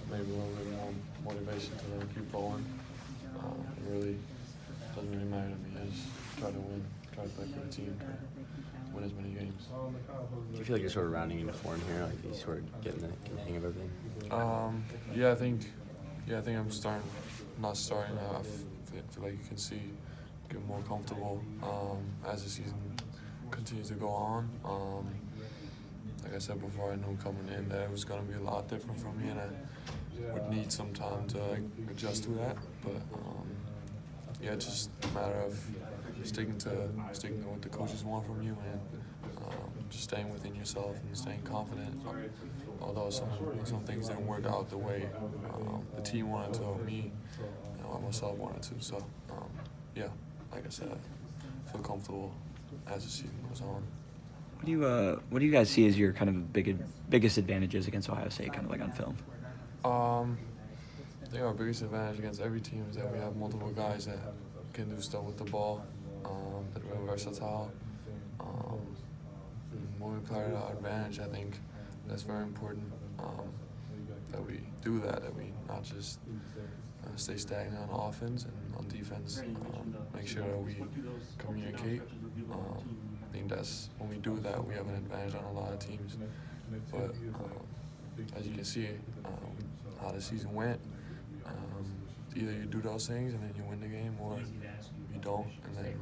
maybe a little bit more motivation to then keep going. It really doesn't really matter to me. I just try to win, try to play for the team, try to win as many games. Do you feel like you're sort of rounding into form here, like you sort of getting the hang of everything? Yeah, I think I'm not starting. I feel like you can see, get more comfortable as the season continues to go on. Like I said before, I knew coming in that it was going to be a lot different for me, and I would need some time to adjust to that. But yeah, it's just a matter of sticking to what the coaches want from you, and just staying within yourself and staying confident. Although some things didn't work out the way the team wanted to, or me, I myself wanted to. So yeah, like I said, I feel comfortable as the season goes on. What do you guys see as your kind of biggest advantages against Ohio State, kind of like on film? I think our biggest advantage against every team is that we have multiple guys that can do stuff with the ball, that are versatile. When we play to our advantage, I think that's very important, that we do that we not just stay stagnant on offense and on defense, make sure that we communicate. I think that's when we do that, we have an advantage on a lot of teams. But as you can see, how the season went, either you do those things and then you win the game, or you don't, and then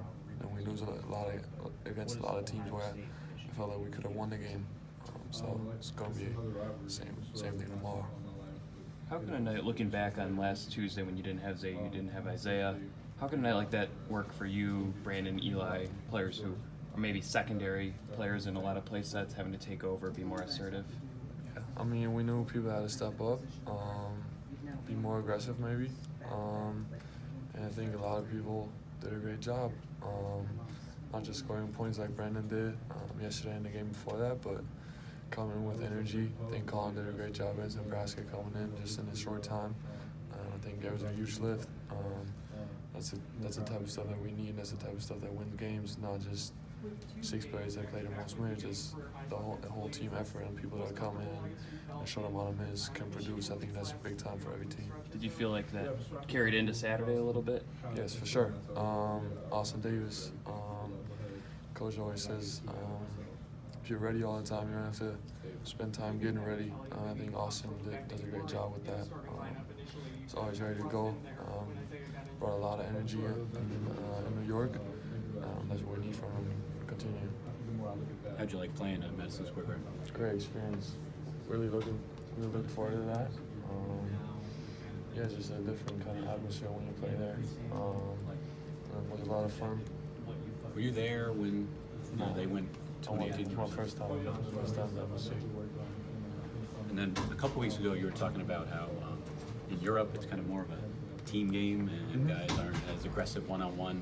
we lose against a lot of teams where I felt like we could have won the game. So it's going to be the same thing tomorrow. How can a night, looking back on last Tuesday when you didn't have Zay, you didn't have Isaiah, how can a night like that work for you, Brandon, Eli, players who are maybe secondary players in a lot of play sets, having to take over, be more assertive? Yeah, I mean, we knew people had to step up, be more aggressive maybe, and I think a lot of people did a great job, not just scoring points like Brandon did yesterday and the game before that, but coming with energy. I think Colin did a great job against Nebraska coming in just in a short time. I think there was a huge lift. That's the type of stuff that we need. That's the type of stuff that wins games, not just 6 players that play the most minutes. It's the whole team effort and people that come in and short amount of minutes can produce. I think that's big time for every team. Did you feel like that carried into Saturday a little bit? Yes, for sure. Austin Davis, coach always says, if you're ready all the time, you're going to have to spend time getting ready. I think Austin does a great job with that. He's always ready to go. Brought a lot of energy in New York. That's what we need from him to continue. How'd you like playing at Madison Square Garden? Great experience. Really looking forward to that. Yeah, it's just a different kind of atmosphere when you play there. It was a lot of fun. Were you there when they went 2018? It's my first time ever see. And then a couple weeks ago, you were talking about how in Europe it's kind of more of a team game, and guys aren't as aggressive one-on-one.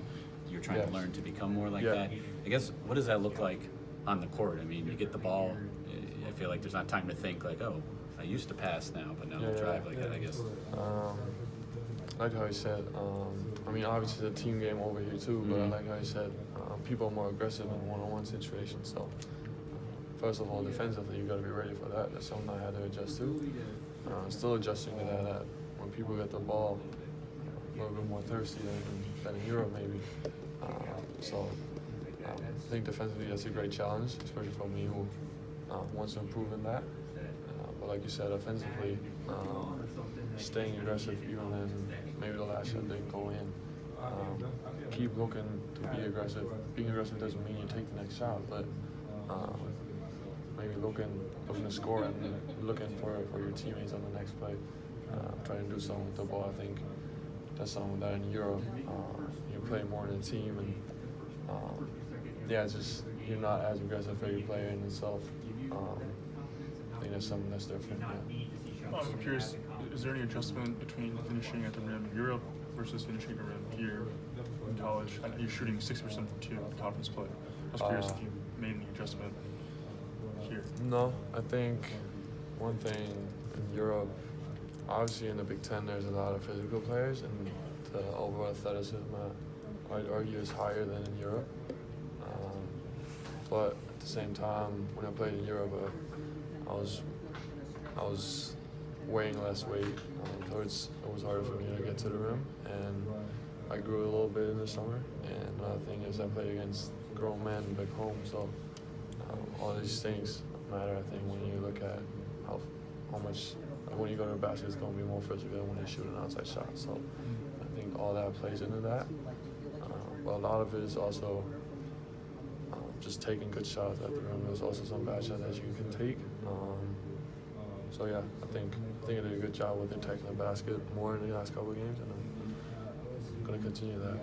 You're trying to learn to become more like that. I guess, what does that look like on the court? I mean, you get the ball, I feel like there's not time to think like, oh, I used to pass now, but now I'll drive like that, I guess. Like how you said, I mean, obviously it's a team game over here too, but like how you said, people are more aggressive in one-on-one situations. So, first of all, defensively, you got to be ready for that. That's something I had to adjust to. Still adjusting to that when people get the ball, a little bit more thirsty than in Europe maybe. So I think defensively that's a great challenge, especially for me who wants to improve in that. But like you said, offensively, staying aggressive even when maybe the last shot didn't go in. Keep looking to be aggressive. Being aggressive doesn't mean you take the next shot, but maybe looking to score and looking for your teammates on the next play. Trying to do something with the ball. I think that's something that in Europe you play more in a team, and it's just you're not as aggressive for your player in itself. I think that's something that's different. Yeah. I'm curious, is there any adjustment between finishing at the rim in Europe versus finishing at the rim here in college? I know you're shooting 60% from 2 in conference play. I was curious if you made any adjustment here. No, I think one thing in Europe, obviously in the Big Ten there's a lot of physical players, and the overall athleticism I'd argue is higher than in Europe. But at the same time, when I played in Europe, I was weighing less weight, so it was harder for me to get to the rim, and I grew a little bit in the summer. And another thing is I played against grown men back home, so all these things matter. I think when you look at how much when you go to the basket, it's going to be more physical when you shoot an outside shot. So I think all that plays into that. But a lot of it is also just taking good shots at the rim. There's also some bad shots that you can take. So yeah, I think I did a good job with protecting the basket more in the last couple of games, and I'm going to continue that.